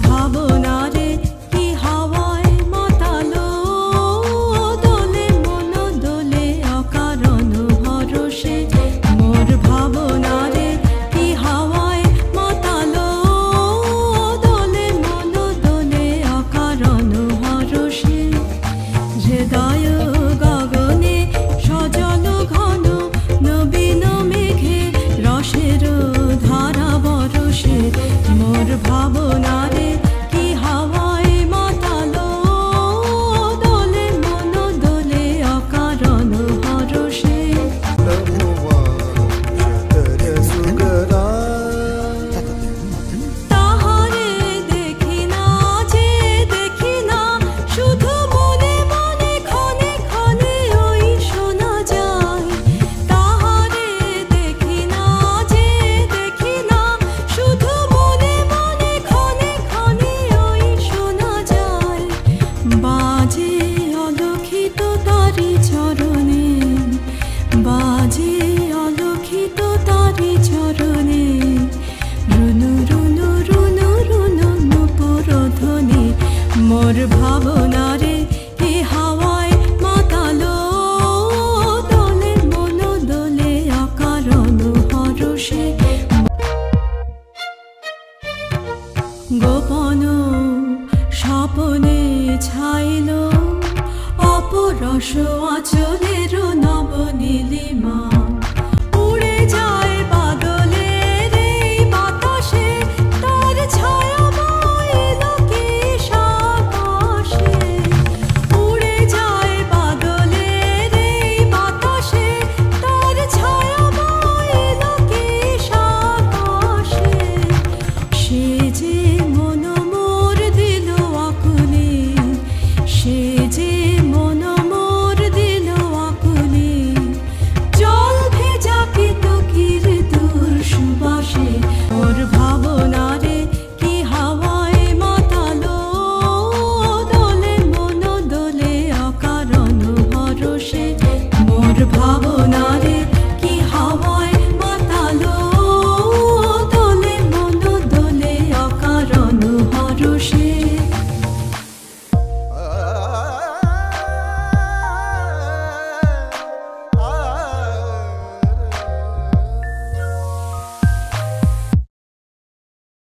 ভাবনারে কি হাওয়ায় মাতালো দোলে মন দোলে অকারণ ভরসে মোর ভাবনারে কি হাওয়ায় মাতালো দোলে মন দোলে অকারণ ভরসে হৃদয় গগনে সজল ঘন নবীন মেঘে রসের ধারা বরসে মোর ভাবনারে কি হাওয়ায় মাতালো দোলে মন দোলে অকারণ হরসে তাহারে দেখি না যে দেখি না শুধু মনে মনে ক্ষণে ক্ষণে ওই শোনা যায় তাহারে দেখি না যে দেখি না শুধু মনে মনে ক্ষণে ক্ষণে ওই শোনা যায় বাজে অলক্ষিত তারি চরণে বাজে অলক্ষিত তারি চরণে রুনু রুনু রুনু রুনু নুপুরধ্বনি মোর ভাবনারে এ হাওয়ায় মাতালো দোলে মন দোলে অকারণ হরসে গোপন স্বপনে ছাইল অপরস আচলের নবনীলিমা।